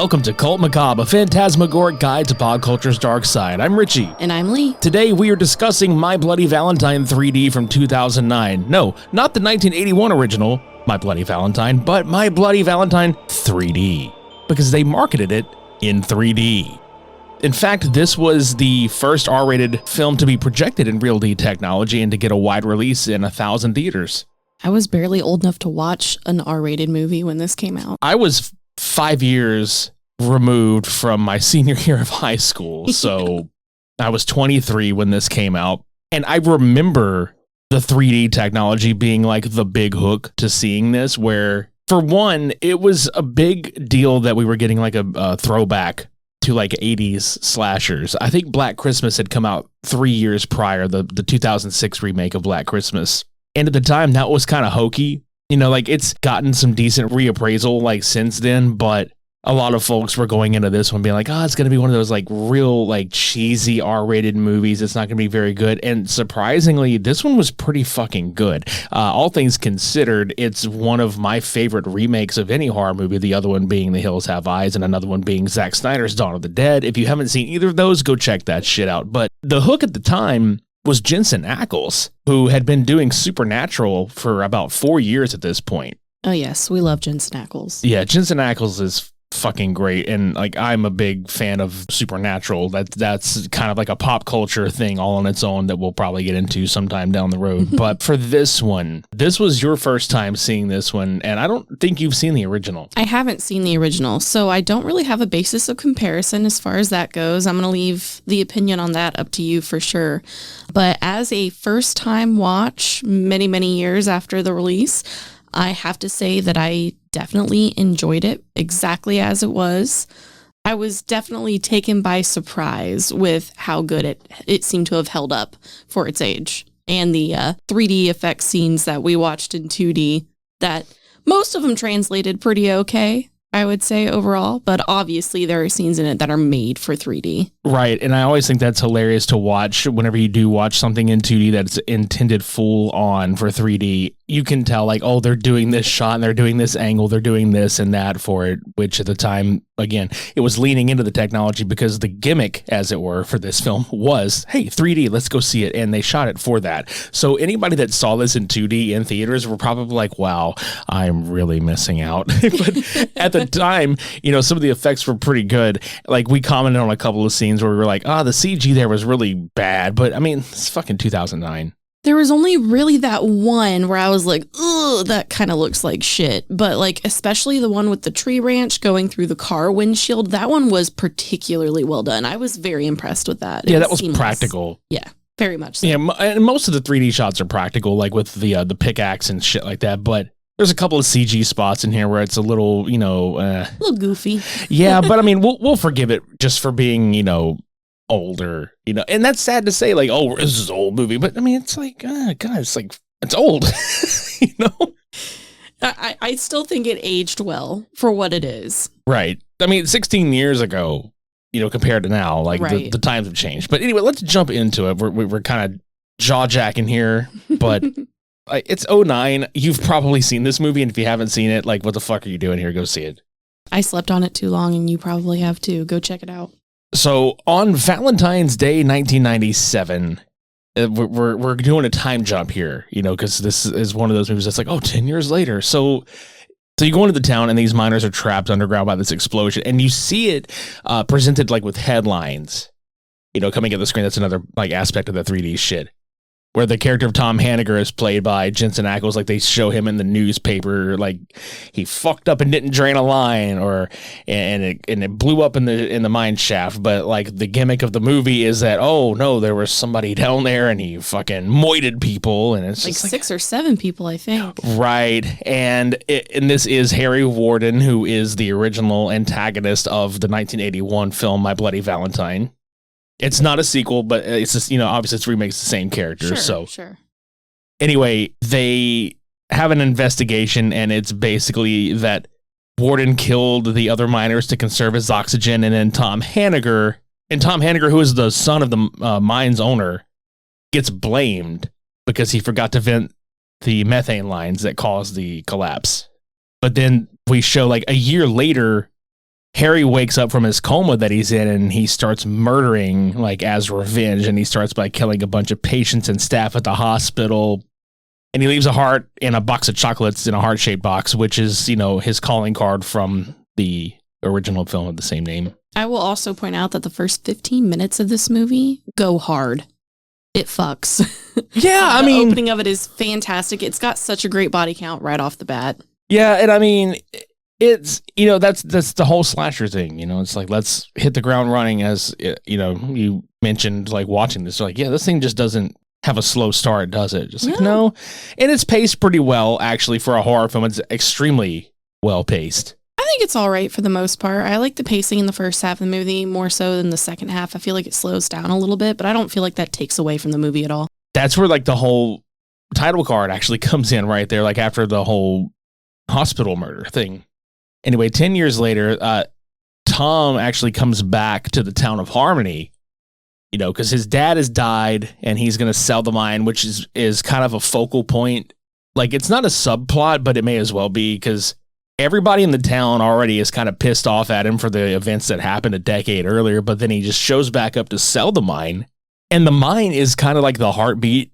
Welcome to Cult Macabre, a phantasmagoric guide to pop culture's dark side. I'm Richie. And I'm Lee. Today we are discussing My Bloody Valentine 3D from 2009. No, not the 1981 original, My Bloody Valentine, but My Bloody Valentine 3D, because they marketed it in 3D. In fact, this was the first R-rated film to be projected in Real D technology and to get a wide release in 1,000 theaters. I was barely old enough to watch an R-rated movie when this came out. I was 5 years removed from my senior year of high school, so I was 23 when this came out, and I remember the 3D technology being like the big hook to seeing this, where for one, it was a big deal that we were getting like a throwback to like 80s slashers. I think Black Christmas had come out 3 years prior, the 2006 remake of Black Christmas, and at the time that was kind of hokey. You know, like it's gotten some decent reappraisal like since then, but a lot of folks were going into this one being like, oh, it's going to be one of those like real like cheesy R-rated movies. It's not going to be very good. And surprisingly, this one was pretty fucking good. All things considered, it's one of my favorite remakes of any horror movie, the other one being The Hills Have Eyes and another one being Zack Snyder's Dawn of the Dead. If you haven't seen either of those, go check that shit out. But the hook at the time was Jensen Ackles, who had been doing Supernatural for about 4 years at this point. Oh, yes. We love Jensen Ackles. Yeah, Jensen Ackles is fucking great, and like I'm a big fan of Supernatural. That's kind of like a pop culture thing all on its own that we'll probably get into sometime down the road. But for this one, this was your first time seeing this one, and I don't think you've seen the original. I haven't seen the original, so I don't really have a basis of comparison as far as that goes. I'm going to leave the opinion on that up to you for sure. But as a first time watch, many years after the release, I have to say that I definitely enjoyed it exactly as it was. I was definitely taken by surprise with how good it seemed to have held up for its age. And the 3D effect scenes that we watched in 2D, that most of them translated pretty okay, I would say overall, but obviously there are scenes in it that are made for 3D. Right, and I always think that's hilarious to watch whenever you do watch something in 2D that's intended full on for 3D. You can tell like, oh, they're doing this shot and they're doing this angle, they're doing this and that for it, which at the time, again, it was leaning into the technology because the gimmick, as it were, for this film was, hey, 3D, let's go see it, and they shot it for that. So anybody that saw this in 2D in theaters were probably like, wow, I'm really missing out. But at the time, you know, some of the effects were pretty good. Like we commented on a couple of scenes where we were like, the CG there was really bad, but I mean, it's fucking 2009. There was only really that one where I was like, ugh, that kind of looks like shit. But like, especially the one with the tree branch going through the car windshield, that one was particularly well done. I was very impressed with that. Yeah, that was practical. Yeah, very much so. Yeah, and most of the 3D shots are practical, like with the pickaxe and shit like that, but there's a couple of CG spots in here where it's a little, you know... a little goofy. Yeah, but I mean, we'll forgive it just for being, you know, older, you know, and that's sad to say, like, oh, this is an old movie, but I mean, it's like, God, it's like, it's old, you know? I still think it aged well for what it is. Right. I mean, 16 years ago, you know, compared to now, like right. the times have changed. But anyway, let's jump into it. We're kind of jaw-jacking here, but it's 2009. You've probably seen this movie, and if you haven't seen it, like, what the fuck are you doing here? Go see it. I slept on it too long, and you probably have too. Go check it out. So on Valentine's Day, 1997, we're doing a time jump here, you know, because this is one of those movies that's like, 10 years later. So you go into the town and these miners are trapped underground by this explosion, and you see it presented like with headlines, you know, coming at the screen. That's another like aspect of the 3D shit, where the character of Tom Hanniger is played by Jensen Ackles. Like they show him in the newspaper, like he fucked up and didn't drain a line, and it blew up in the mine shaft. But like the gimmick of the movie is that, oh no, there was somebody down there and he fucking moited people, and it's like just 6 or 7 people, I think. Right, and this is Harry Warden, who is the original antagonist of the 1981 film My Bloody Valentine. It's not a sequel, but it's just, you know, obviously it's remakes the same character. Sure. Anyway, they have an investigation, and it's basically that Warden killed the other miners to conserve his oxygen, and then Tom Hanniger, who is the son of the mine's owner, gets blamed because he forgot to vent the methane lines that caused the collapse. But then we show like a year later, Harry wakes up from his coma that he's in, and he starts murdering, like, as revenge, and he starts by killing a bunch of patients and staff at the hospital, and he leaves a heart and a box of chocolates in a heart-shaped box, which is, you know, his calling card from the original film of the same name. I will also point out that the first 15 minutes of this movie go hard. It fucks. Yeah, I mean, the opening of it is fantastic. It's got such a great body count right off the bat. Yeah, and I mean, it's, you know, that's the whole slasher thing, you know. It's like, let's hit the ground running, as, you know, you mentioned, like, watching this. Like, yeah, this thing just doesn't have a slow start, does it? Just like, no. And it's paced pretty well, actually, for a horror film. It's extremely well paced. I think it's all right for the most part. I like the pacing in the first half of the movie more so than the second half. I feel like it slows down a little bit, but I don't feel like that takes away from the movie at all. That's where, like, the whole title card actually comes in right there, like, after the whole hospital murder thing. Anyway, 10 years later, Tom actually comes back to the town of Harmony, you know, because his dad has died and he's going to sell the mine, which is kind of a focal point. Like, it's not a subplot, but it may as well be, because everybody in the town already is kind of pissed off at him for the events that happened a decade earlier, but then he just shows back up to sell the mine. And the mine is kind of like the heartbeat,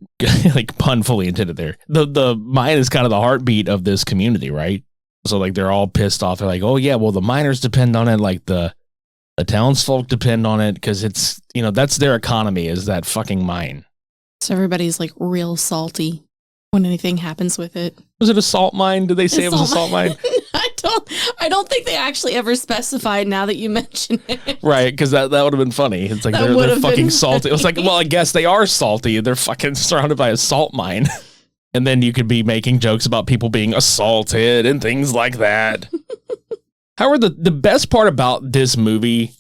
like, pun fully intended there. The mine is kind of the heartbeat of this community, right? So, like, they're all pissed off. They're like, oh, yeah, well, the miners depend on it. Like, the townsfolk depend on it, because it's, you know, that's their economy, is that fucking mine. So everybody's, like, real salty when anything happens with it. Was it a salt mine? Did they say it was a salt mine? I don't think they actually ever specified, now that you mention it. Right, because that would have been funny. It's like, they're fucking salty. It was like, well, I guess they are salty. They're fucking surrounded by a salt mine. And then you could be making jokes about people being assaulted and things like that. However, the best part about this movie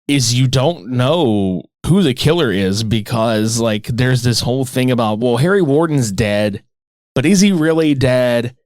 is you don't know who the killer is, because, like, there's this whole thing about, well, Harry Warden's dead, but is he really dead?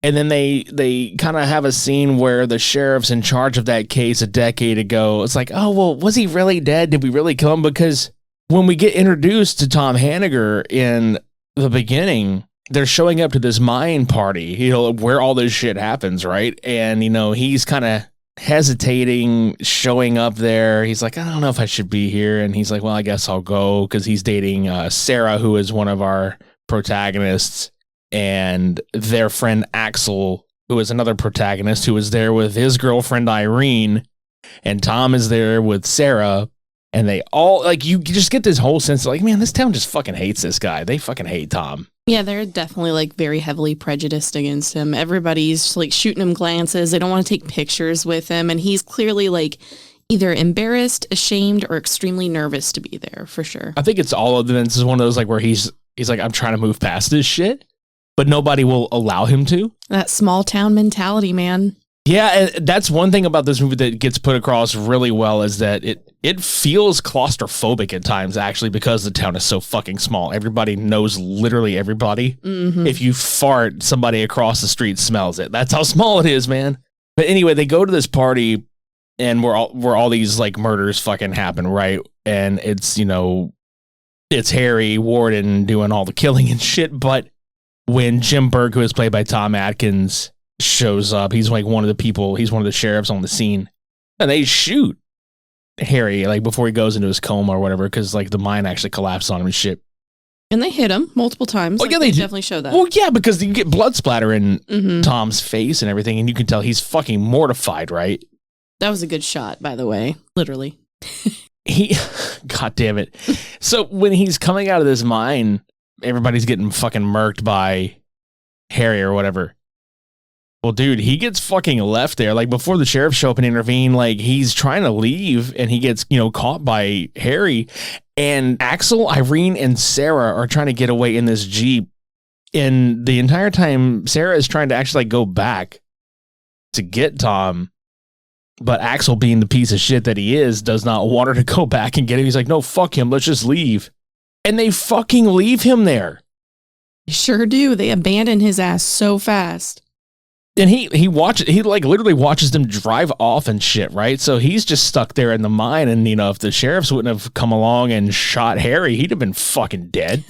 And then they kind of have a scene where the sheriff's in charge of that case a decade ago. It's like, oh, well, was he really dead? Did we really kill him? Because when we get introduced to Tom Hanniger in the beginning, they're showing up to this mine party, you know, where all this shit happens, right? And, you know, he's kind of hesitating, showing up there. He's like, I don't know if I should be here. And he's like, well, I guess I'll go, because he's dating Sarah, who is one of our protagonists, and their friend Axel, who is another protagonist, who is there with his girlfriend Irene, and Tom is there with Sarah. And they all, like, you just get this whole sense of, like, man, this town just fucking hates this guy. They fucking hate Tom. Yeah, they're definitely, like, very heavily prejudiced against him. Everybody's, like, shooting him glances. They don't want to take pictures with him. And he's clearly, like, either embarrassed, ashamed, or extremely nervous to be there, for sure. I think it's all of them. This is one of those, like, where he's like, I'm trying to move past this shit, but nobody will allow him to. That small town mentality, man. Yeah, and that's one thing about this movie that gets put across really well, is that it feels claustrophobic at times, actually, because the town is so fucking small. Everybody knows literally everybody. Mm-hmm. If you fart, somebody across the street smells it. That's how small it is, man. But anyway, they go to this party, and where all these, like, murders fucking happen, right? And it's, you know, it's Harry Warden doing all the killing and shit. But when Jim Burke, who is played by Tom Atkins, shows up, he's like one of the people, he's one of the sheriffs on the scene, and they shoot Harry, like, before he goes into his coma or whatever, because, like, the mine actually collapsed on him and shit. And they hit him multiple times. Oh, like, yeah, they definitely show that. Well, yeah, because you get blood splatter in Tom's face and everything, and you can tell he's fucking mortified, right? That was a good shot, by the way. Literally. God damn it. So when he's coming out of this mine, everybody's getting fucking murked by Harry or whatever. Well, dude, he gets fucking left there. Like, before the sheriff show up and intervene, like, he's trying to leave, and he gets, you know, caught by Harry. And Axel, Irene, and Sarah are trying to get away in this Jeep. And the entire time, Sarah is trying to actually, like, go back to get Tom. But Axel, being the piece of shit that he is, does not want her to go back and get him. He's like, no, fuck him. Let's just leave. And they fucking leave him there. They sure do. They abandon his ass so fast. And he like literally watches them drive off and shit, right? So he's just stuck there in the mine, and, you know, if the sheriffs wouldn't have come along and shot Harry, he'd have been fucking dead.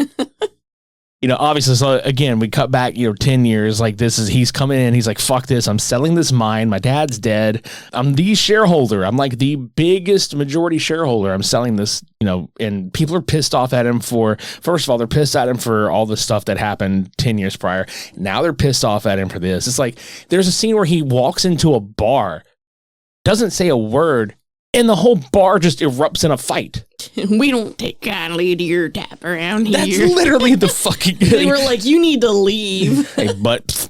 Obviously, so again, we cut back, 10 years. Like he's coming in. He's like, fuck this. I'm selling this mine. My dad's dead. I'm the shareholder. I'm like the biggest majority shareholder. I'm selling this, and people are pissed off at him first of all, they're pissed at him for all the stuff that happened 10 years prior. Now they're pissed off at him for this. It's like, there's a scene where he walks into a bar, doesn't say a word, and the whole bar just erupts in a fight. We don't take kindly to your tap around here. That's literally the fucking... They were like, you need to leave. Hey, but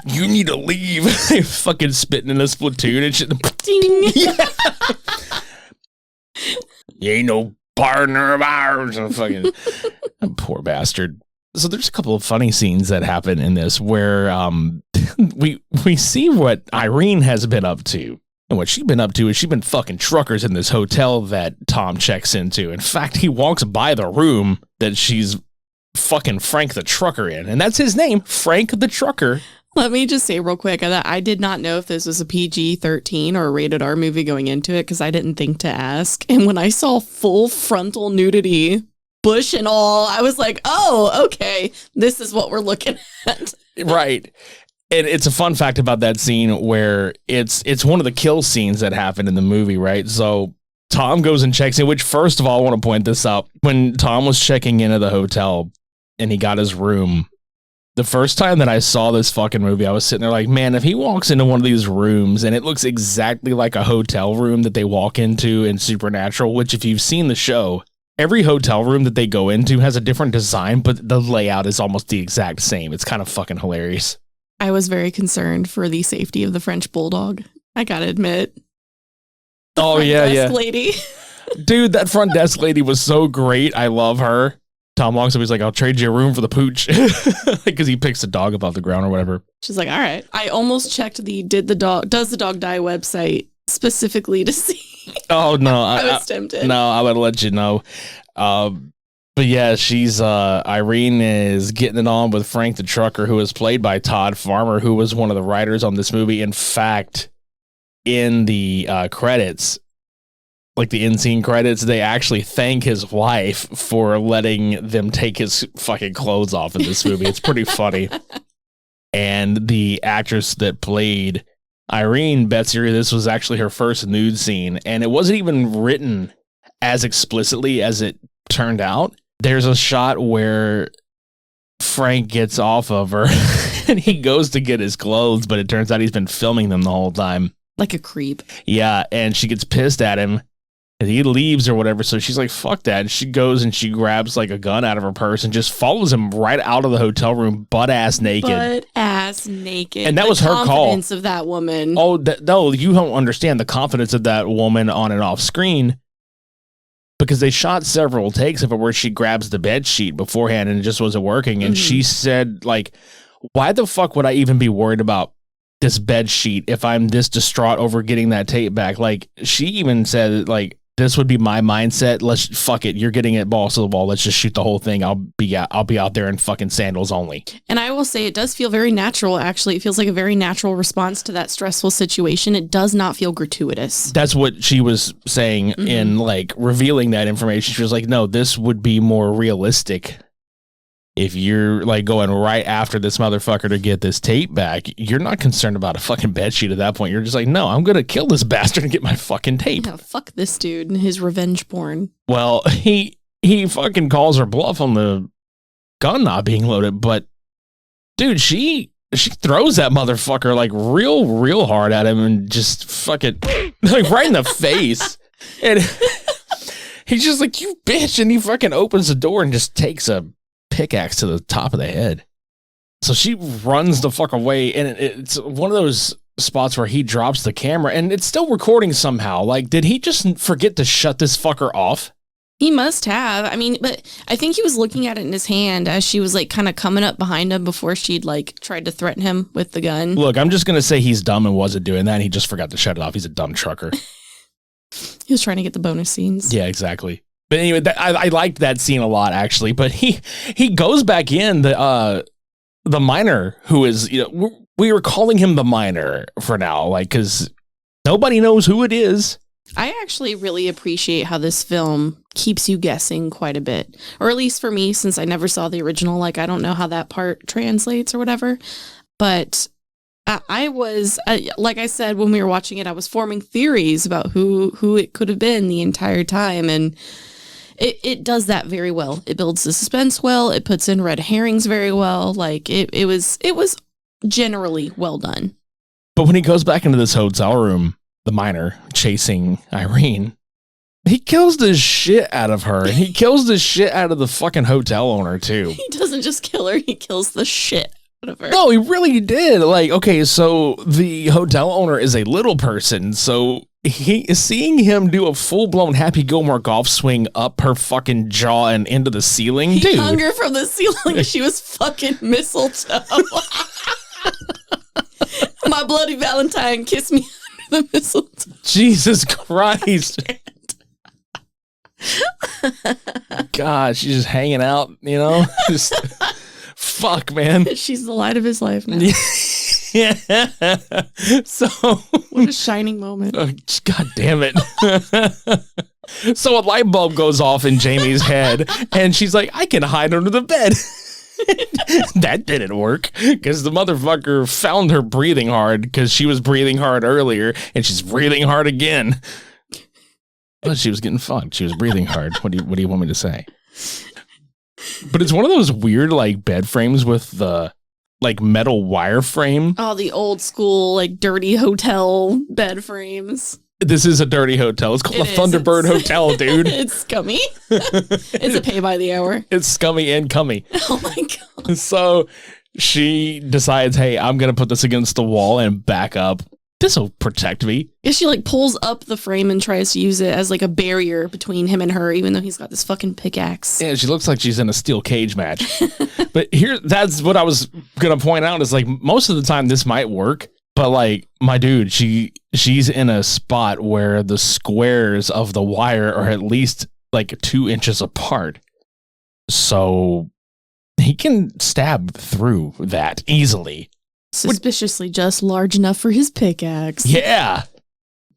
you need to leave. They fucking spitting in a platoon and shit. Ding. Yeah. You ain't no partner of ours. Fucking poor bastard. So there's a couple of funny scenes that happen in this where we see what Irene has been up to. And what she's been up to is she's been fucking truckers in this hotel that Tom checks into. In fact, he walks by the room that she's fucking Frank the Trucker in. And that's his name, Frank the Trucker. Let me just say real quick that I did not know if this was a PG-13 or a rated R movie going into it because I didn't think to ask. And when I saw full frontal nudity, bush and all, I was like, oh, okay, this is what we're looking at. Right. And it's a fun fact about that scene where it's one of the kill scenes that happened in the movie, right? So Tom goes and checks in, which first of all, I want to point this out. When Tom was checking into the hotel and he got his room, the first time that I saw this fucking movie, I was sitting there like, man, if he walks into one of these rooms and it looks exactly like a hotel room that they walk into in Supernatural, which if you've seen the show, every hotel room that they go into has a different design, but the layout is almost the exact same. It's kind of fucking hilarious. I was very concerned for the safety of the French bulldog. I gotta admit. Oh, yeah, yeah. Lady. Dude, that front desk lady was so great. I love her. Tom walks up, he's like, I'll trade you a room for the pooch. Because he picks the dog up off the ground or whatever. She's like, all right. I almost checked the Does the Dog Die website specifically to see. Oh, no. I was tempted. No, I would let you know. But yeah, she's Irene is getting it on with Frank the Trucker, who is played by Todd Farmer, who was one of the writers on this movie. In fact, in the credits, like the in-scene credits, they actually thank his wife for letting them take his fucking clothes off in this movie. It's pretty funny. And the actress that played Irene, Betsy, this was actually her first nude scene, and it wasn't even written as explicitly as it turned out. There's a shot where Frank gets off of her and he goes to get his clothes, but it turns out he's been filming them the whole time. Like a creep. Yeah, and she gets pissed at him and he leaves or whatever. So she's like, fuck that. And she goes and she grabs like a gun out of her purse and just follows him right out of the hotel room, butt ass naked. And that was her call. The confidence of that woman. Oh, no, you don't understand the confidence of that woman on and off screen. Because they shot several takes of it where she grabs the bed sheet beforehand and it just wasn't working. And she said, like, why the fuck would I even be worried about this bed sheet if I'm this distraught over getting that tape back? Like, she even said, like, this would be my mindset. Let's fuck it. You're getting it balls to the wall. Let's just shoot the whole thing. I'll be out there in fucking sandals only. And I will say it does feel very natural. Actually, it feels like a very natural response to that stressful situation. It does not feel gratuitous. That's what she was saying in like revealing that information. She was like, no, this would be more realistic. If you're like going right after this motherfucker to get this tape back, you're not concerned about a fucking bedsheet at that point. You're just like, no, I'm going to kill this bastard and get my fucking tape. Yeah, fuck this dude and his revenge porn. Well, he fucking calls her bluff on the gun not being loaded, but dude, she throws that motherfucker like real hard at him and just fucking like right in the face. And he's just like, you bitch. And he fucking opens the door and just takes a pickaxe to the top of the head. So she runs the fuck away, and it's one of those spots where he drops the camera and it's still recording somehow. Like, did he just forget to shut this fucker off? He must have. I mean, but I think he was looking at it in his hand as she was like kind of coming up behind him before she'd like tried to threaten him with the gun. Look, I'm just gonna say he's dumb and wasn't doing that. He just forgot to shut it off. He's a dumb trucker. He was trying to get the bonus scenes. Yeah, exactly. But anyway, I liked that scene a lot, actually. But he goes back in, the miner who is, we were calling him the miner for now, like, because nobody knows who it is. I actually really appreciate how this film keeps you guessing quite a bit. Or at least for me, since I never saw the original, like I don't know how that part translates or whatever. But I was, like I said, when we were watching it, I was forming theories about who it could have been the entire time. And it does that very well. It builds the suspense well. It puts in red herrings very well. Like it was generally well done. But when he goes back into this hotel room, the miner chasing Irene, he kills the shit out of her. And he kills the shit out of the fucking hotel owner, too. He doesn't just kill her, he kills the shit out of her. No, he really did. Like, okay, so the hotel owner is a little person. So seeing him do a full-blown Happy Gilmore golf swing up her fucking jaw and into the ceiling, he dude. hung her from the ceiling. She was fucking mistletoe. My Bloody Valentine, kiss me under the mistletoe. Jesus Christ. God, she's just hanging out, you know? Just, fuck, man. She's the light of his life now. Yeah. So. What a shining moment. God damn it. So a light bulb goes off in Jamie's head, and she's like, I can hide under the bed. That didn't work because the motherfucker found her breathing hard because she was breathing hard earlier and she's breathing hard again. But she was getting fucked. She was breathing hard. What do you want me to say? But it's one of those weird like bed frames with the like metal wire frame. Oh, the old school like dirty hotel bed frames. This is a dirty hotel. It's called a Thunderbird Hotel, dude. It's scummy. It's a pay by the hour. It's scummy and cummy. Oh my God. So she decides, hey, I'm going to put this against the wall and back up. This will protect me. Yeah, she like pulls up the frame and tries to use it as like a barrier between him and her, even though he's got this fucking pickaxe. Yeah, she looks like she's in a steel cage match. But that's what I was going to point out is like most of the time this might work. But like my dude, she's in a spot where the squares of the wire are at least like 2 inches apart. So he can stab through that easily. Suspiciously just large enough for his pickaxe. Yeah.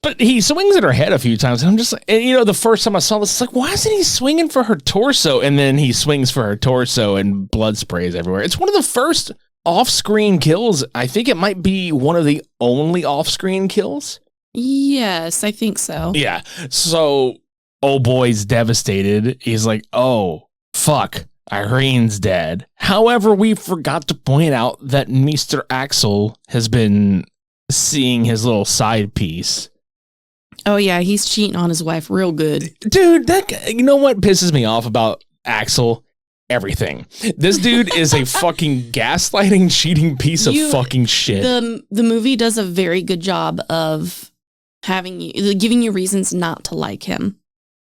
But he swings at her head a few times. And I'm just like, and you know, the first time I saw this, it's like, why isn't he swinging for her torso? And then he swings for her torso and blood sprays everywhere. It's one of the first off-screen kills. I think it might be one of the only off-screen kills. Yes, I think so. Yeah. So old boy's devastated. He's like, oh, fuck. Irene's dead. However, we forgot to point out that Mr. Axel has been seeing his little side piece. Oh, yeah. He's cheating on his wife real good. Dude, you know what pisses me off about Axel? Everything. This dude is a fucking gaslighting, cheating piece of fucking shit. The movie does a very good job of giving you reasons not to like him.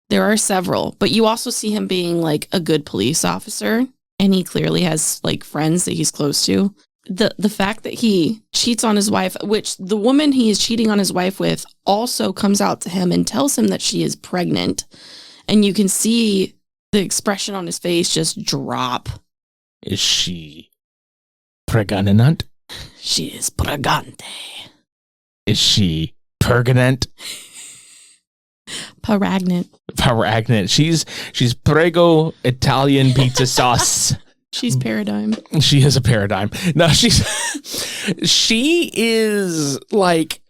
There are several, but you also see him being like a good police officer, and he clearly has like friends that he's close to. The fact that he cheats on his wife, which the woman he is cheating on his wife with also comes out to him and tells him that she is pregnant, and you can see the expression on his face just drop. Is she pregnant? She is pregante. Is she permanent? Paragnant. She's prego Italian pizza sauce. She's paradigm. She is a paradigm. No, she is like,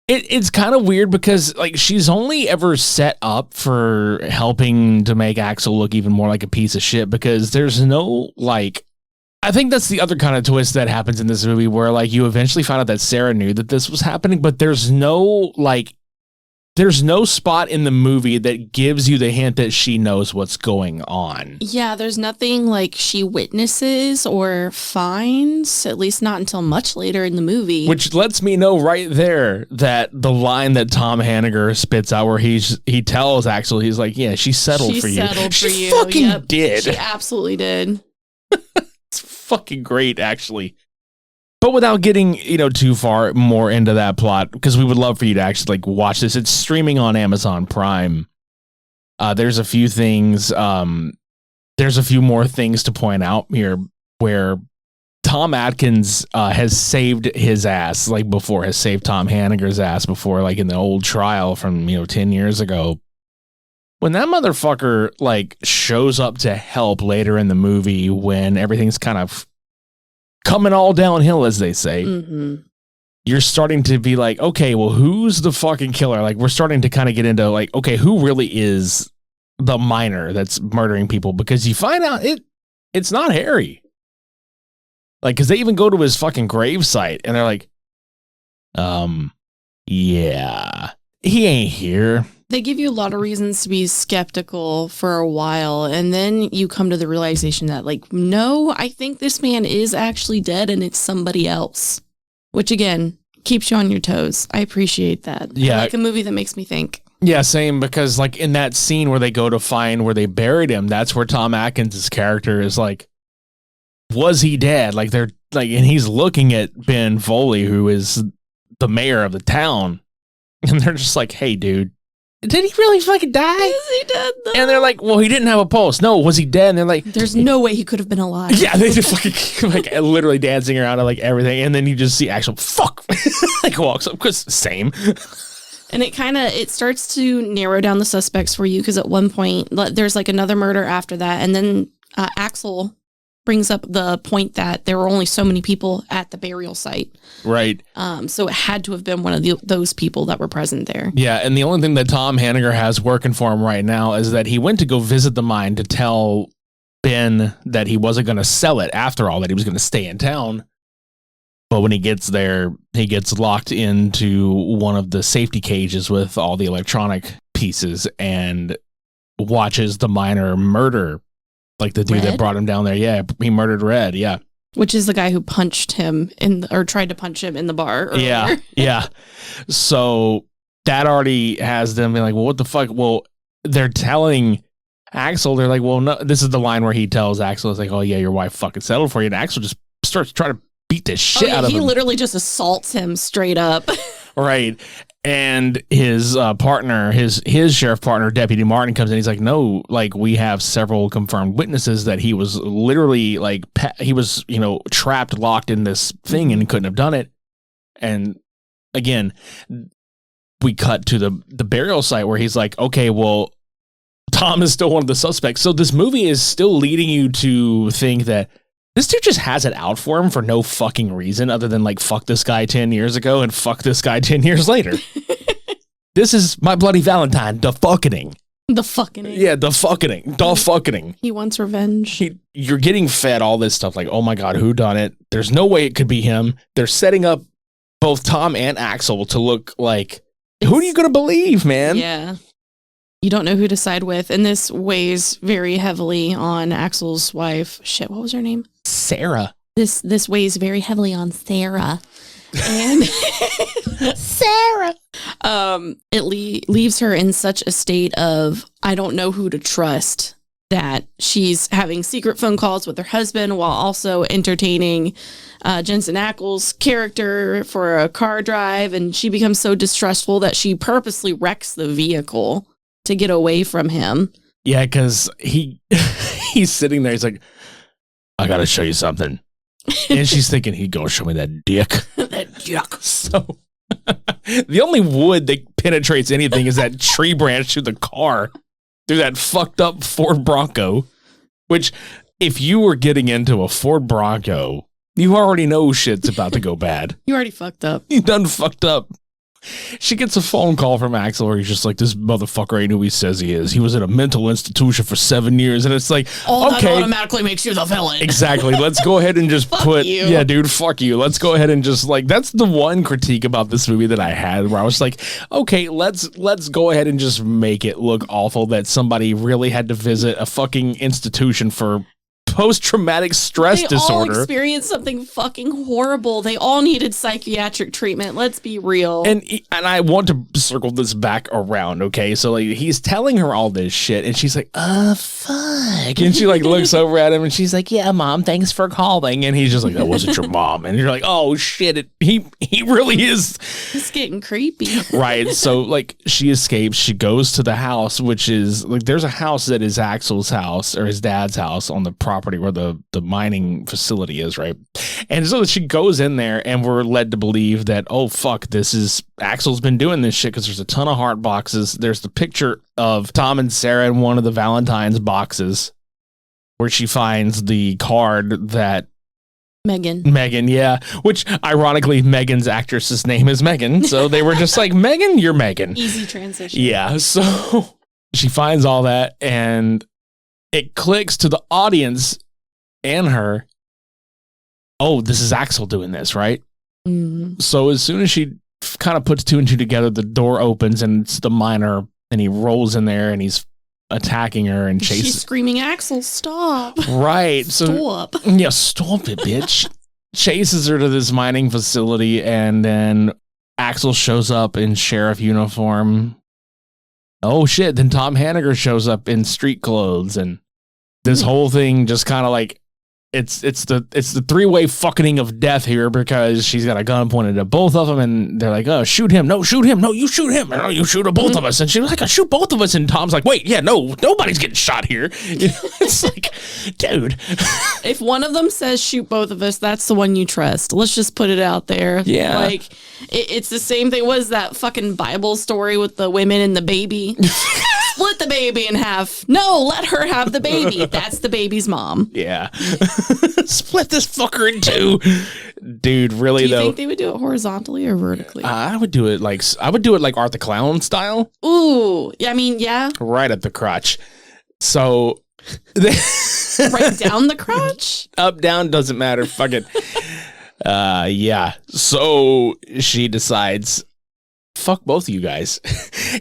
it's kind of weird because like she's only ever set up for helping to make Axel look even more like a piece of shit because there's no like, I think that's the other kind of twist that happens in this movie where like you eventually find out that Sarah knew that this was happening, but there's no spot in the movie that gives you the hint that she knows what's going on. Yeah, there's nothing like she witnesses or finds, at least not until much later in the movie. Which lets me know right there that the line that Tom Hanniger spits out where he tells Axel, he's like, yeah, she settled for you. She fucking did. She absolutely did. It's fucking great, actually. But without getting, too far more into that plot, because we would love for you to actually like watch this. It's streaming on Amazon Prime. There's a few things. There's a few more things to point out here where Tom Tom Atkins has saved his ass like before, has saved Tom Hanniger's ass before, like in the old trial from 10 years ago. When that motherfucker like shows up to help later in the movie, when everything's kind of coming all downhill, as they say, you're starting to be like, okay, well, who's the fucking killer? Like, we're starting to kind of get into like, okay, who really is the miner that's murdering people? Because you find out it's not Harry. Like, because they even go to his fucking gravesite and they're like, yeah, he ain't here. They give you a lot of reasons to be skeptical for a while, and then you come to the realization that, like, no, I think this man is actually dead and it's somebody else. Which, again, keeps you on your toes. I appreciate that. Yeah. I like a movie that makes me think. Yeah, same, because, like, in that scene where they go to find where they buried him, that's where Tom Atkins' character is like, was he dead? Like, they're like, and he's looking at Ben Foley, who is the mayor of the town, and they're just like, hey, dude, did he really fucking die? Is he dead, though? And they're like, well, he didn't have a pulse. No, was he dead? And they're like, there's no way he could have been alive. yeah, they just fucking like literally dancing around and like everything. And then you just see actual fuck like walks up because same. And it starts to narrow down the suspects for you, because at one point there's like another murder after that. And then Axel brings up the point that there were only so many people at the burial site. Right. So it had to have been one of those people that were present there. Yeah, and the only thing that Tom Hanniger has working for him right now is that he went to go visit the mine to tell Ben that he wasn't going to sell it after all, that he was going to stay in town. But when he gets there, he gets locked into one of the safety cages with all the electronic pieces and watches the miner murder, like the dude that brought him down there. Yeah, he murdered Red. Yeah. Which is the guy who punched him or tried to punch him in the bar earlier. Yeah. Yeah. So that already has them being like, well, what the fuck? Well, they're telling Axel, they're like, well, no, this is the line where he tells Axel, it's like, oh yeah, your wife fucking settled for you. And Axel just starts trying to beat the shit out of him. He literally just assaults him straight up. Right. And his partner, his sheriff partner, Deputy Martin, comes in. He's like, no, like, we have several confirmed witnesses that he was literally like, he was, trapped, locked in this thing and couldn't have done it. And again, we cut to the burial site where he's like, okay, well, Tom is still one of the suspects. So this movie is still leading you to think that this dude just has it out for him for no fucking reason other than like, fuck this guy 10 years ago and fuck this guy 10 years later. This is My Bloody Valentine, the fucking. The fucking. Yeah, the fucking. The fucking. He wants revenge. You're getting fed all this stuff like, oh my God, who done it? There's no way it could be him. They're setting up both Tom and Axel to look like, who are you going to believe, man? Yeah. You don't know who to side with. And this weighs very heavily on Axel's wife. Shit, what was her name? Sarah. This weighs very heavily on Sarah. And Sarah. It leaves her in such a state of, I don't know who to trust, that she's having secret phone calls with her husband while also entertaining Jensen Ackles' character for a car drive. And she becomes so distrustful that she purposely wrecks the vehicle to get away from him. Yeah, because he's sitting there. He's like, I got to show you something. And she's thinking, he'd go show me that dick. That dick. So the only wood that penetrates anything is that tree branch through the car, through that fucked up Ford Bronco, which if you were getting into a Ford Bronco, you already know shit's about to go bad. You already fucked up. You done fucked up. She gets a phone call from Axel where he's just like, this motherfucker ain't who he says he is. He was in a mental institution for 7 years. And it's like, that okay, automatically makes you the villain. Exactly. Let's go ahead and just Fuck you. Yeah, dude, fuck you. Let's go ahead and just like, that's the one critique about this movie that I had where I was like, okay, let's go ahead and just make it look awful that somebody really had to visit a fucking institution for post-traumatic stress disorder. They all experienced something fucking horrible. They all needed psychiatric treatment. Let's be real. And I want to circle this back around, okay? So like he's telling her all this shit and she's like, fuck. And she like looks over at him and she's like, yeah, mom, thanks for calling. And he's just like, that wasn't your mom. And you're like, oh shit, he really is. It's getting creepy. Right. So like she escapes. She goes to the house, which is like, there's a house that is Axel's house or his dad's house on the property where the mining facility is, right? And so she goes in there and we're led to believe that, oh, fuck, Axel's been doing this shit because there's a ton of heart boxes. There's the picture of Tom and Sarah in one of the Valentine's boxes where she finds the card that Megan, yeah. Which, ironically, Megan's actress's name is Megan. So they were just like, Megan, you're Megan. Easy transition. Yeah. So she finds all that and it clicks to the audience and her. Oh, this is Axel doing this, right? Mm-hmm. So as soon as she kind of puts two and two together, the door opens and it's the miner and he rolls in there and he's attacking her and chases. She's screaming, Axel, stop. Right. Stop. Yeah, stop it, bitch. Chases her to this mining facility and then Axel shows up in sheriff uniform. Oh shit. Then Tom Hanniger shows up in street clothes and this whole thing just kind of like it's the three-way fucking of death here because she's got a gun pointed at both of them and they're like, oh, shoot him. No, shoot him. No, you shoot him. No, you shoot both of us. And she's like, I shoot both of us. And Tom's like, wait, yeah, no, nobody's getting shot here. It's like, dude. If one of them says shoot both of us, that's the one you trust. Let's just put it out there. Yeah. Like, it's the same thing. What is that fucking Bible story with the women and the baby? Split the baby in half. No, let her have the baby. That's the baby's mom. Yeah. Split this fucker in two. Dude, really, do you think they would do it horizontally or vertically? I would do it like Art the Clown style. Ooh. I mean, yeah. Right at the crotch. So right down the crotch? Up, down, doesn't matter. Fuck it. Yeah. So she decides, fuck both of you guys.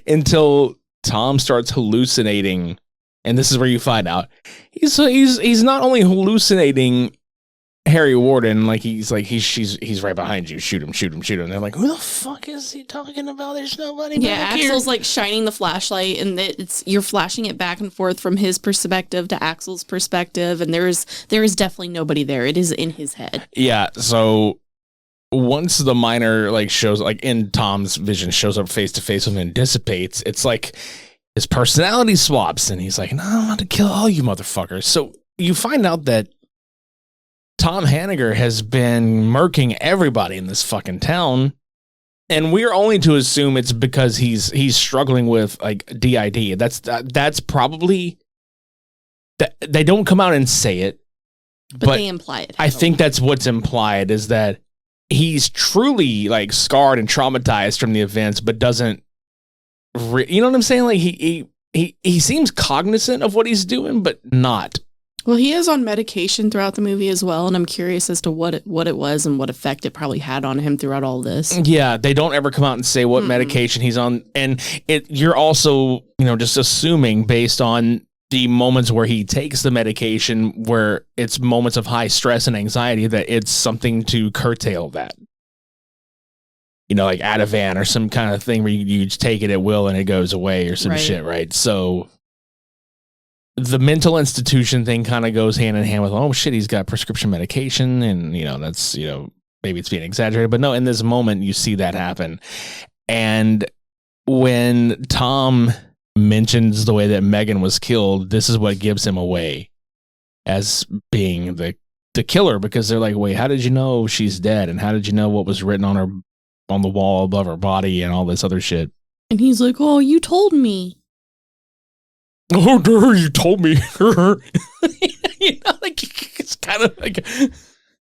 Until Tom starts hallucinating, and this is where you find out he's not only hallucinating Harry Warden, like he's right behind you, shoot him. And they're like, who the fuck is he talking about? There's nobody back here. Axel's like shining the flashlight, and you're flashing it back and forth from his perspective to Axel's perspective, and there is definitely nobody there. It is in his head. Yeah, so once the miner like shows like in Tom's vision shows up face to face with him and dissipates, it's like his personality swaps and he's like, no, I'm about to kill all you motherfuckers. So you find out that Tom Hanniger has been murking everybody in this fucking town, and we're only to assume it's because he's struggling with like DID. That's probably that they don't come out and say it, but they imply it. I think that's what's implied is that he's truly like scarred and traumatized from the events, but doesn't. You know what I'm saying? Like he seems cognizant of what he's doing, but not. Well, he is on medication throughout the movie as well, and I'm curious as to what it was and what effect it probably had on him throughout all this. Yeah, they don't ever come out and say what medication he's on, and you're also just assuming based on the moments where he takes the medication, where it's moments of high stress and anxiety, that it's something to curtail that. Like Ativan or some kind of thing where you take it at will and it goes away or some shit, right? So the mental institution thing kind of goes hand in hand with, oh shit, he's got prescription medication, and that's maybe it's being exaggerated, but no, in this moment you see that happen. And when Tom mentions the way that Megan was killed, this is what gives him away as being the killer, because they're like, wait, how did you know she's dead, and how did you know what was written on the wall above her body and all this other shit? And he's like, oh, you told me. Oh, you told me. It's kind of like,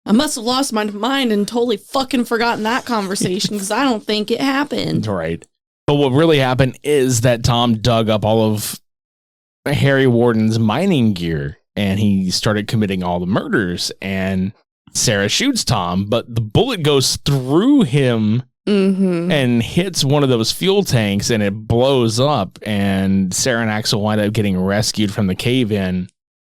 I must have lost my mind and totally fucking forgotten that conversation because I don't think it happened. Right. But what really happened is that Tom dug up all of Harry Warden's mining gear and he started committing all the murders, and Sarah shoots Tom, but the bullet goes through him and hits one of those fuel tanks and it blows up, and Sarah and Axel wind up getting rescued from the cave-in,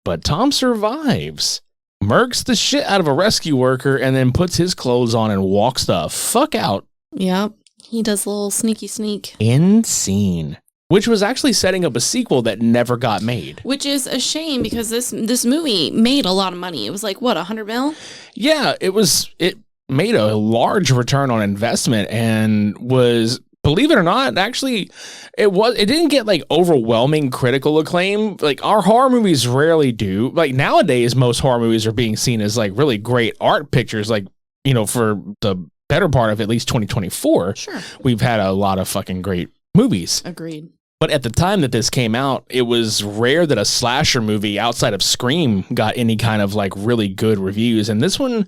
but Tom survives, murks the shit out of a rescue worker, and then puts his clothes on and walks the fuck out. Yep. He does a little sneaky sneak. Insane. Which was actually setting up a sequel that never got made. Which is a shame because this movie made a lot of money. It was like, what, $100 million? Yeah, it made a large return on investment and was believe it or not, actually, it didn't get like overwhelming critical acclaim. Like our horror movies rarely do. Like nowadays, most horror movies are being seen as like really great art pictures. Like, you know, for the better part of at least 2024, Sure. we've had a lot of fucking great movies. Agreed. But at the time that this came out, it was rare that a slasher movie outside of Scream got any kind of like really good reviews. And this one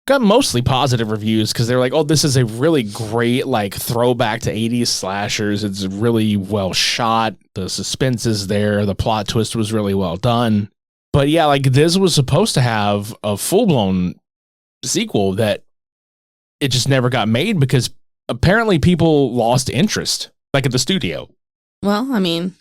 got mostly positive reviews because they're like, oh, this is a really great like throwback to 80s slashers. It's really well shot. The suspense is there. The plot twist was really well done. But yeah, like this was supposed to have a full-blown sequel that it just never got made because apparently people lost interest, like at the studio. Well, I mean,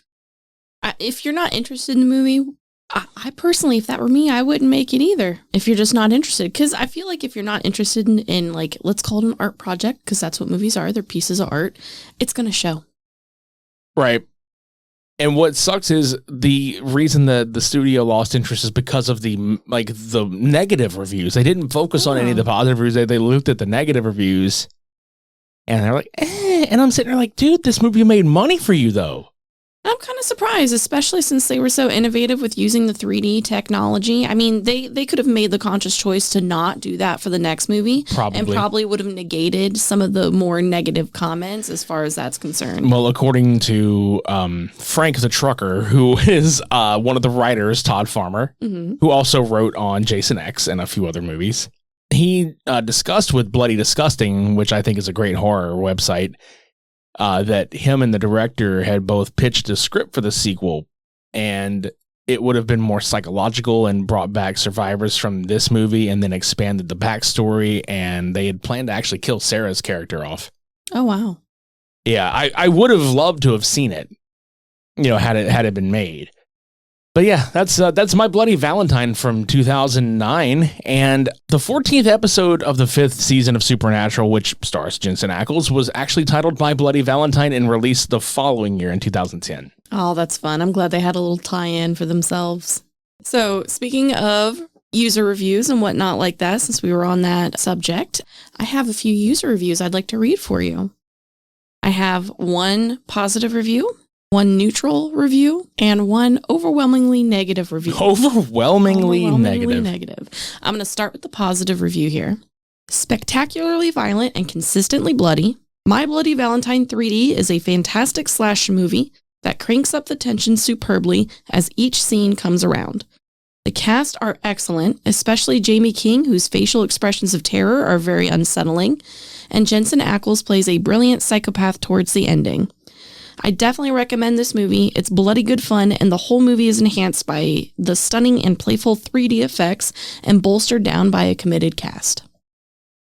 if you're not interested in the movie, I personally, if that were me, I wouldn't make it either. If you're just not interested, because I feel like if you're not interested in like, let's call it an art project, because that's what movies are. They're pieces of art. It's going to show. Right. And what sucks is the reason that the studio lost interest is because of the negative reviews. They didn't focus on any of the positive reviews. They looked at the negative reviews and they're like, and I'm sitting there like, dude, this movie made money for you though. I'm kind of surprised, especially since they were so innovative with using the 3D technology. I mean, they could have made the conscious choice to not do that for the next movie. Probably. And probably would have negated some of the more negative comments as far as that's concerned. Well, according to Frank the Trucker, who is one of the writers, Todd Farmer, who also wrote on Jason X and a few other movies, he discussed with Bloody Disgusting, which I think is a great horror website, that him and the director had both pitched a script for the sequel, and it would have been more psychological and brought back survivors from this movie and then expanded the backstory, and they had planned to actually kill Sarah's character off. Oh, wow. Yeah, I would have loved to have seen it, you know, had it been made. But yeah, that's My Bloody Valentine from 2009, and the 14th episode of the 5th season of Supernatural, which stars Jensen Ackles, was actually titled My Bloody Valentine and released the following year in 2010. Oh, that's fun. I'm glad they had a little tie-in for themselves. So, speaking of user reviews and whatnot like that, since we were on that subject, I have a few user reviews I'd like to read for you. I have one positive review, one neutral review, and one overwhelmingly negative review. Overwhelmingly negative. I'm going to start with the positive review here. Spectacularly violent and consistently bloody, My Bloody Valentine 3D is a fantastic slash movie that cranks up the tension superbly as each scene comes around. The cast are excellent, especially Jamie King, whose facial expressions of terror are very unsettling, and Jensen Ackles plays a brilliant psychopath towards the ending. I definitely recommend this movie. It's bloody good fun, and the whole movie is enhanced by the stunning and playful 3D effects and bolstered down by a committed cast.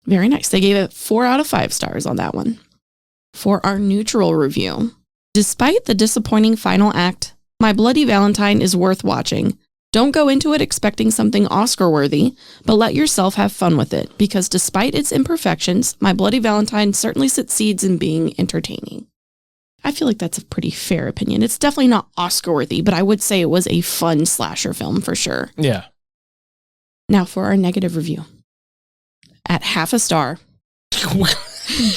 Very nice. They gave it 4 out of 5 stars on that one. For our neutral review, despite the disappointing final act, My Bloody Valentine is worth watching. Don't go into it expecting something Oscar-worthy, but let yourself have fun with it, because despite its imperfections, My Bloody Valentine certainly succeeds in being entertaining. I feel like that's a pretty fair opinion. It's definitely not Oscar-worthy, but I would say it was a fun slasher film for sure. Yeah. Now for our negative review. At 0.5 star.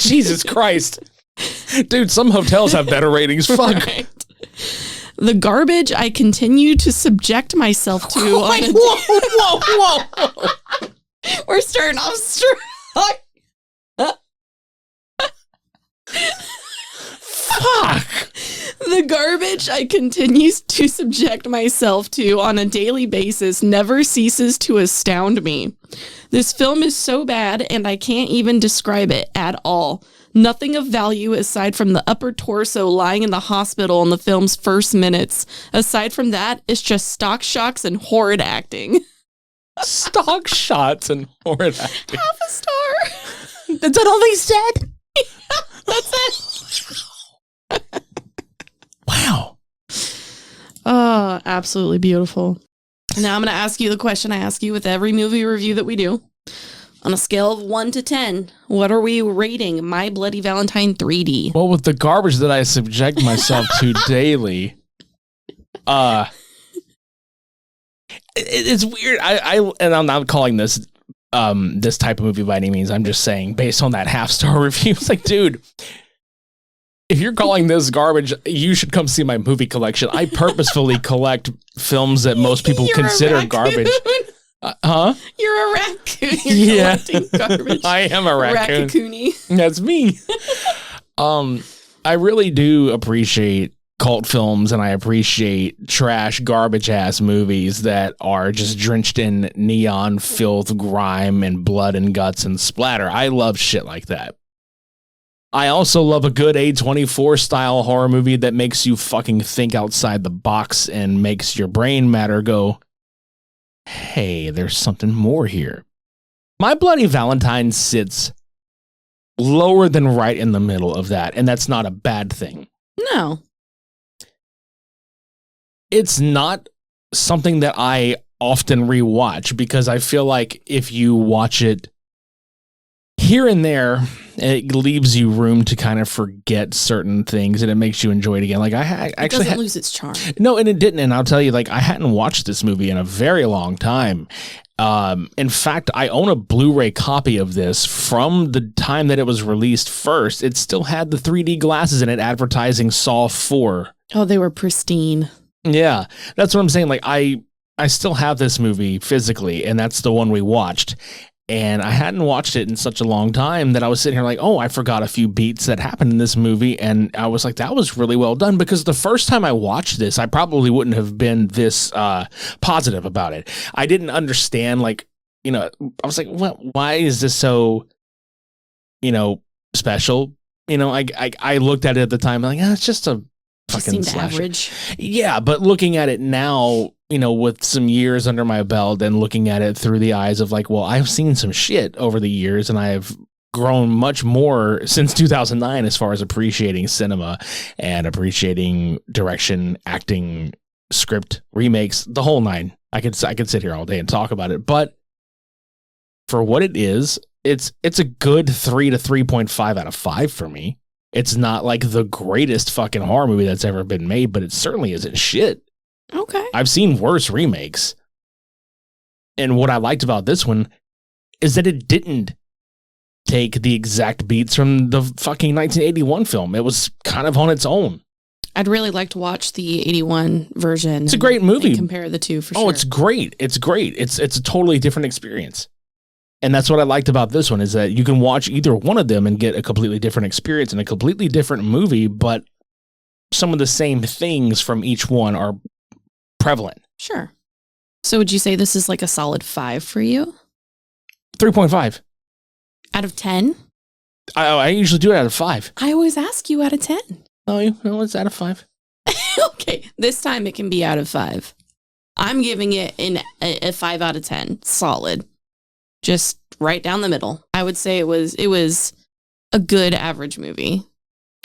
Jesus Christ. Dude, some hotels have better ratings. Fuck. Right. The garbage I continue to subject myself to on a whoa. We're starting off strong. Fuck. The garbage I continue to subject myself to on a daily basis never ceases to astound me. This film is so bad, and I can't even describe it at all. Nothing of value aside from the upper torso lying in the hospital in the film's first minutes. Aside from that, it's just stock shots and horrid acting. Stock shots and horrid acting. 0.5 star. That's all they said? Yeah, that's it. Wow. Oh, absolutely beautiful. Now I'm going to ask you the question I ask you with every movie review that we do. On a scale of 1 to 10, what are we rating My Bloody Valentine 3D? Well, with the garbage that I subject myself to daily, it's weird. And I'm not calling this this type of movie by any means. I'm just saying, based on that 0.5 star review, it's like, dude, If you're calling this garbage, you should come see my movie collection. I purposefully collect films that most people consider garbage. Huh? You're a raccoon. You're collecting garbage. I am a raccoon. Raccoony. That's me. I really do appreciate cult films, and I appreciate trash, garbage-ass movies that are just drenched in neon, filth, grime, and blood and guts and splatter. I love shit like that. I also love a good A24 style horror movie that makes you fucking think outside the box and makes your brain matter go, hey, there's something more here. My Bloody Valentine sits lower than right in the middle of that, and that's not a bad thing. No. It's not something that I often rewatch because I feel like if you watch it here and there, it leaves you room to kind of forget certain things, and it makes you enjoy it again. Like I actually doesn't lose its charm. No, and it didn't. And I'll tell you, like I hadn't watched this movie in a very long time. In fact, I own a Blu-ray copy of this from the time that it was released first. It still had the 3D glasses in it advertising Saw 4. Oh, they were pristine. Yeah, that's what I'm saying. Like I still have this movie physically, and that's the one we watched. And I hadn't watched it in such a long time that I was sitting here like, oh, I forgot a few beats that happened in this movie. And I was like, that was really well done, because the first time I watched this, I probably wouldn't have been this positive about it. I didn't understand, like, you know, I was like, well, why is this so, you know, special? You know, I looked at it at the time like, it's just a fucking slasher. Average. Yeah, but looking at it now, you know, with some years under my belt and looking at it through the eyes of like, well, I've seen some shit over the years, and I've grown much more since 2009 as far as appreciating cinema and appreciating direction, acting, script, remakes, the whole nine. I could sit here all day and talk about it, but for what it is, it's a good 3 to 3.5 out of 5 for me. It's not like the greatest fucking horror movie that's ever been made, but it certainly isn't shit. Okay. I've seen worse remakes. And what I liked about this one is that it didn't take the exact beats from the fucking 1981 film. It was kind of on its own. I'd really like to watch the 81 version. It's a great movie. And compare the two for sure. Oh, it's great. It's great. It's a totally different experience. And that's what I liked about this one, is that you can watch either one of them and get a completely different experience and a completely different movie, but some of the same things from each one are prevalent. Sure. So would you say this is like a solid 5 for you? 3.5. Out of 10? I usually do it out of 5. I always ask you out of 10. Oh, no, it's out of 5. Okay, this time it can be out of 5. I'm giving it a 5 out of 10. Solid. Just right down the middle. I would say it was a good average movie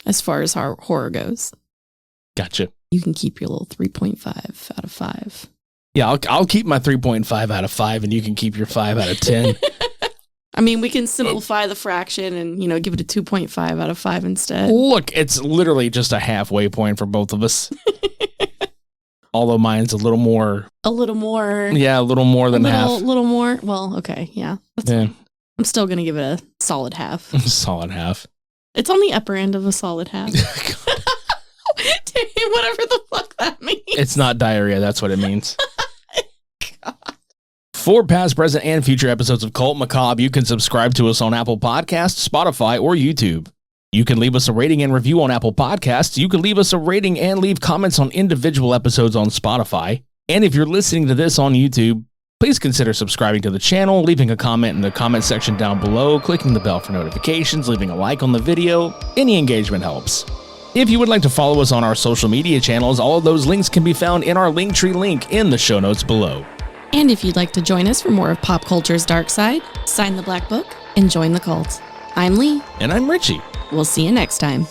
as far as horror goes. Gotcha. You can keep your little 3.5 out of 5. Yeah, I'll keep my 3.5 out of 5, and you can keep your 5 out of 10. I mean, we can simplify the fraction and, you know, give it a 2.5 out of 5 instead. Look, it's literally just a halfway point for both of us. Although mine's a little more. Yeah, a little more than half. A little more. Well, okay, yeah. Yeah. I'm still going to give it a solid half. Solid half. It's on the upper end of a solid half. Whatever the fuck that means. It's not diarrhea, that's what it means. God. For past, present, and future episodes of Cult Macabre, you can subscribe to us on Apple Podcasts, Spotify, or YouTube. You can leave us a rating and review on Apple Podcasts. You can leave us a rating and leave comments on individual episodes on Spotify. And if you're listening to this on YouTube, please consider subscribing to the channel, leaving a comment in the comment section down below, clicking the bell for notifications, leaving a like on the video. Any engagement helps. If you would like to follow us on our social media channels, all of those links can be found in our Linktree link in the show notes below. And if you'd like to join us for more of pop culture's dark side, sign the black book and join the cult. I'm Lee. And I'm Richie. We'll see you next time.